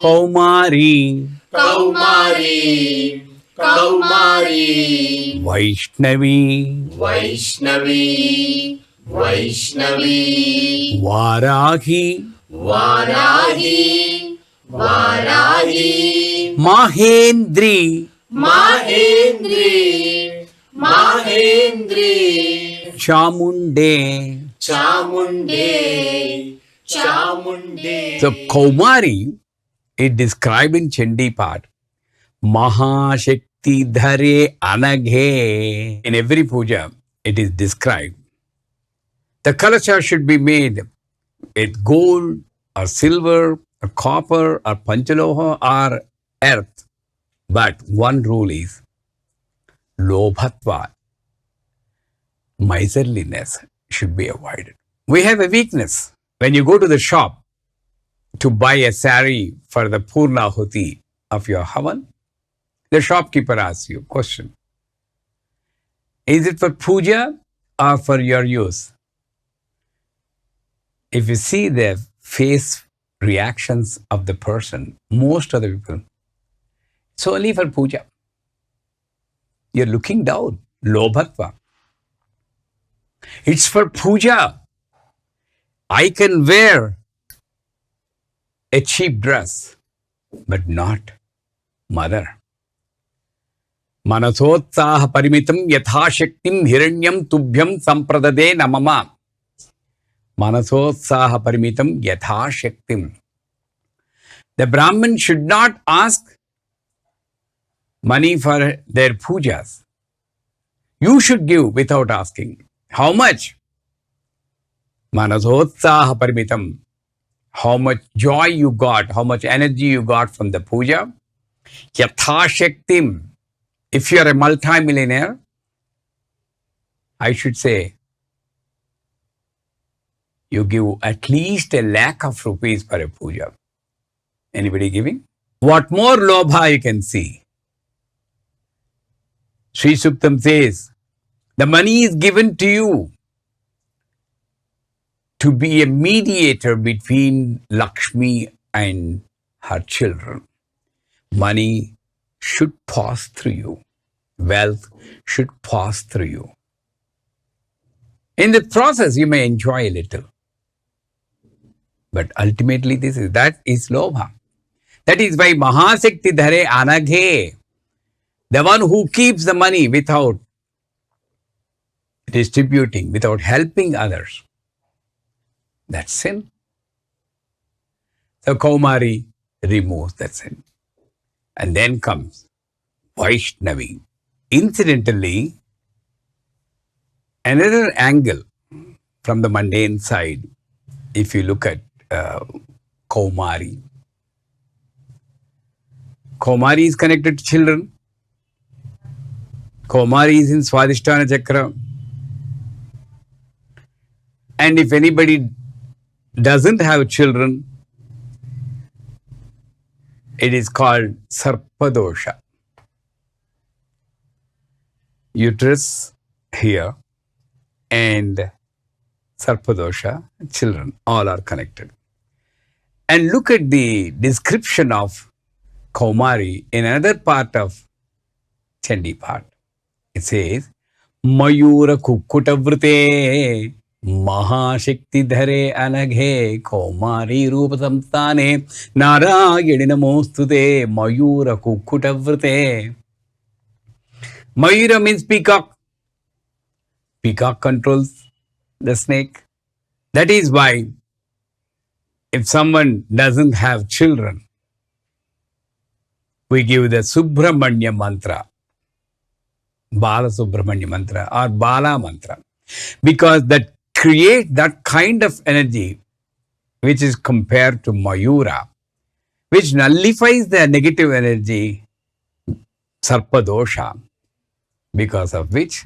Kaumari, Kaumari, Kaumari, Vaishnavi, Vaishnavi, Vaishnavi, Varahi, Varahi, Varahi, Mahendri, Mahendri, Mahendri, Chamunde. Chamunde, Chamunde. So Kaumari is described in Chandi part. Mahashakti dhare anaghe. In every puja, it is described. The kalasha should be made with gold or silver or copper or panchaloha or earth. But one rule is lobhatva, miserliness should be avoided. We have a weakness. When you go to the shop to buy a sari for the Purnahuti of your Havan, the shopkeeper asks you a question. Is it for puja or for your use? If you see the face reactions of the person, most of the people, it's only for puja. You're looking down, lobhatva. It's for puja. I can wear a cheap dress, but not mother. Manasotsaha parimitam yathashaktim hiranyam tubhyam sampradade namama. Manasotsaha parimitam yathashaktim. The Brahmin should not ask money for their pujas. You should give without asking. How much? Manasotsaha parimitam. How much joy you got, how much energy you got from the puja. Yathashaktim. If you are a multi-millionaire, I should say, you give at least 1,00,000 of rupees for a puja. Anybody giving? What more lobha you can see? Sri Suktam says, the money is given to you to be a mediator between Lakshmi and her children. Money should pass through you. Wealth should pass through you. In the process, you may enjoy a little. But ultimately, that is lobha. That is why Mahashakti dhare anaghe, the one who keeps the money without distributing, without helping others, that's sin. So Kaumari removes that sin. And then comes Vaishnavi. Incidentally, another angle from the mundane side, if you look at Kaumari. Kaumari is connected to children. Kaumari is in Swadhisthana Chakra. And if anybody doesn't have children, it is called Sarpadosha. Uterus here and Sarpadosha, children, all are connected. And look at the description of Kaumari in another part of Chandi part. It says, Mayura Kukkutavrite Mahashakti dhare anaghe Kaumari rupa samstane Narayani namostute Mayura Kukkutavrite. Mayura means peacock. Peacock controls the snake. That is why if someone doesn't have children, we give the Subramanya mantra, Bala Subramanya mantra or Bala mantra, because that creates that kind of energy which is compared to Mayura, which nullifies the negative energy, Sarpadosha, because of which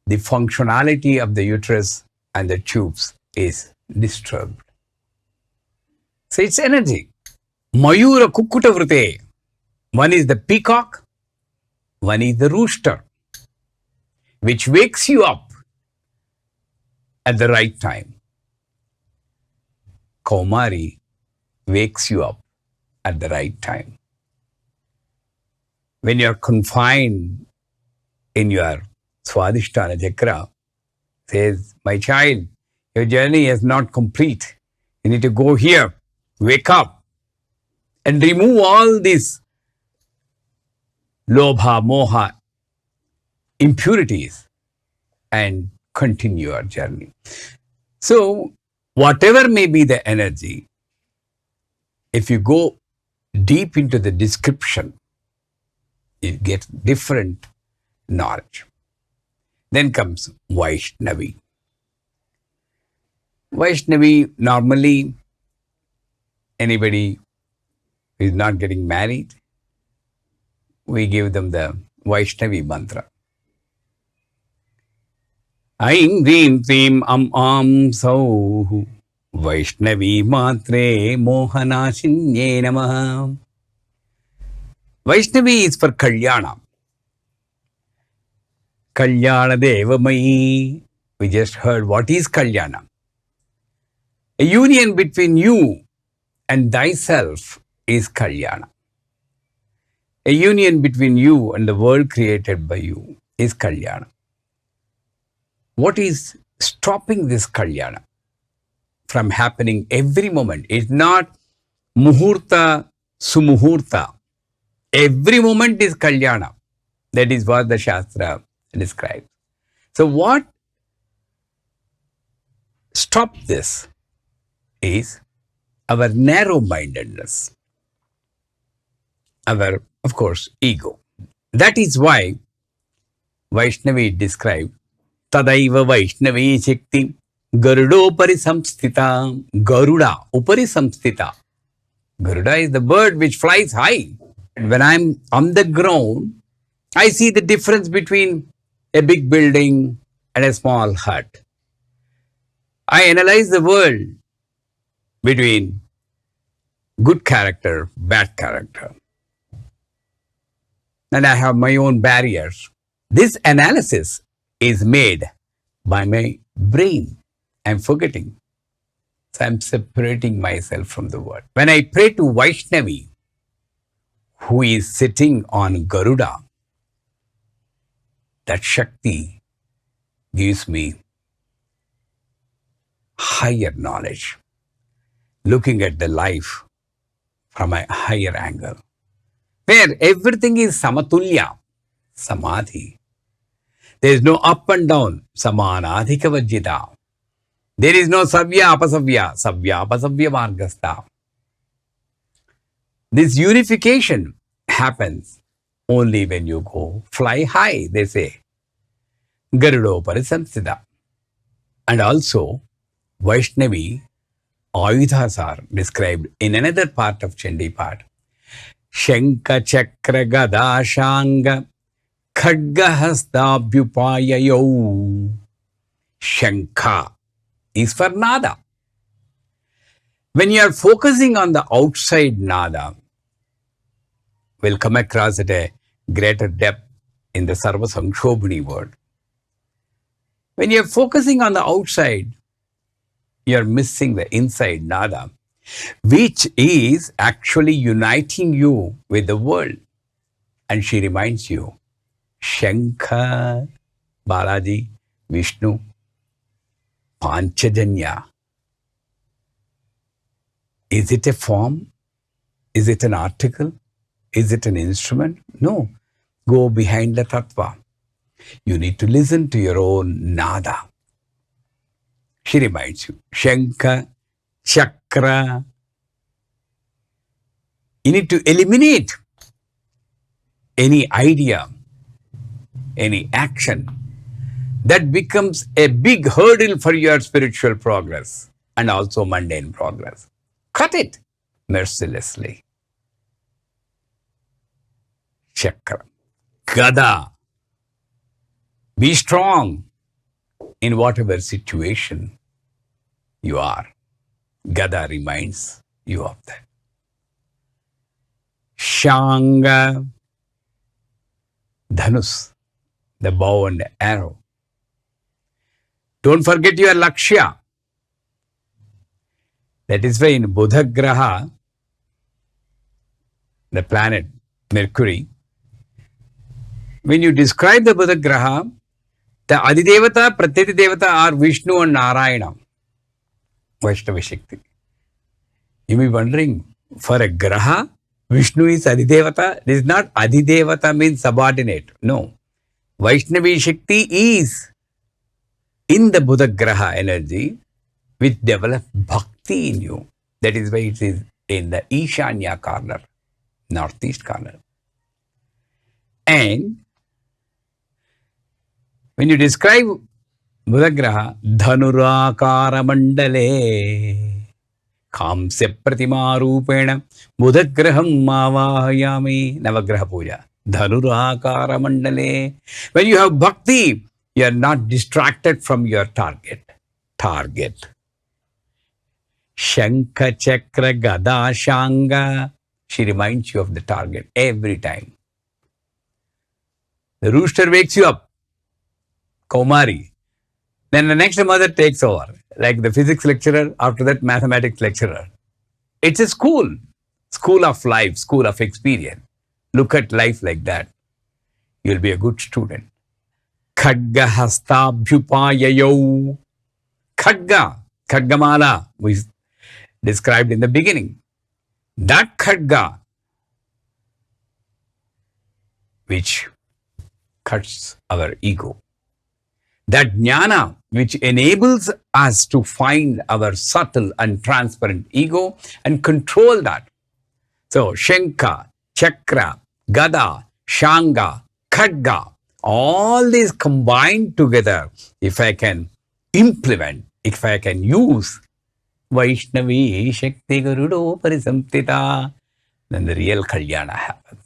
the functionality of the uterus and the tubes is disturbed. So it's energy. Mayura Kukkutavrite. One is the peacock, one is the rooster, which wakes you up at the right time. Kaumari wakes you up at the right time. When you are confined in your Swadhisthana Chakra, says, my child, your journey is not complete. You need to go here, wake up, and remove all these lobha, moha, impurities and continue your journey. So, whatever may be the energy, if you go deep into the description, you get different knowledge. Then comes Vaishnavi. Vaishnavi, normally, anybody who is not getting married, we give them the Vaishnavi mantra. Aim Dream Dream Am Sau Vaishnavi Matre Mohanashinye Namaha. Vaishnavi is for Kalyana. Kalyana Devamai. We just heard what is Kalyana. A union between you and thyself is Kalyana. A union between you and the world created by you is Kalyana. What is stopping this Kalyana from happening every moment? It's not Muhurta, Sumuhurta. Every moment is Kalyana. That is what the Shastra describes. So what stops this is our narrow-mindedness, our, of course, ego. That is why Vaishnavi described Tadaiva Vaishnavi Shakti Garuda Upari Samstita. Garuda Upari Samstita. Garuda is the bird which flies high. When I'm on the ground, I see the difference between a big building and a small hut. I analyze the world between good character, bad character. And I have my own barriers. This analysis is made by my brain. I'm forgetting. So I'm separating myself from the world. When I pray to Vaishnavi, who is sitting on Garuda, that Shakti gives me higher knowledge, looking at the life from a higher angle, where everything is samatulya, samadhi. There is no up and down, samanadhika vajjita. There is no savya apasavya, savya apasavya margastha. This unification happens only when you go fly high, they say. Garuda Parisamsida. And also, Vaishnavi Ayudhas are described in another part of Chandi part. Shankha Chakra Gada Shanga Khadga Hastabhyupayayo. Shankha is for nada. When you are focusing on the outside nada, we'll come across at a greater depth in the Sarva Sanshobhani word. When you're focusing on the outside, you're missing the inside nada, which is actually uniting you with the world. And she reminds you, Shankha, Balaji, Vishnu, Panchajanya. Is it a form? Is it an article? Is it an instrument? No. Go behind the tattva. You need to listen to your own nada. She reminds you, Shankha, Chakra. You need to eliminate any idea, any action that becomes a big hurdle for your spiritual progress and also mundane progress. Cut it mercilessly. Chakra. Gada. Be strong in whatever situation you are. Gada reminds you of that. Shanga. Dhanus. The bow and arrow. Don't forget your Lakshya. That is why in Buddha Graha, the planet Mercury, when you describe the Buddha Graha, the Adidevata, Pratyati Devata are Vishnu and Narayana, Vaishnava Shakti. You may be wondering, for a Graha, Vishnu is Adidevata. This is not Adidevata means subordinate. No. Vaishnavi Shakti is in the Buddha Graha energy, which develops bhakti in you. That is why it is in the Ishanya corner, northeast corner. And when you describe Buddha Graha, Dhanurakara Mandale, Kamsya Pratima Rupena, Buddha Graham Mavahayami, Navagraha Puja. Dhanurakara Mandale. When you have bhakti, you are not distracted from your target. Shankha Chakra Gada Shanga. She reminds you of the target every time. The rooster wakes you up, Kaumari. Then the next mother takes over, like the physics lecturer, after that mathematics lecturer. It's a school of life, school of experience. Look at life like that. You'll be a good student. Khadga hastabhyupayayo. Khadga, Khadgamala, we described in the beginning. That Khadga, which cuts our ego. That jnana, which enables us to find our subtle and transparent ego and control that. So, Shankha, Chakra, Gada, Shanga, Khadga, all these combined together, if I can implement, if I can use Vaishnavi Shakti Garudo Parisamtita, then the real Kalyana happens.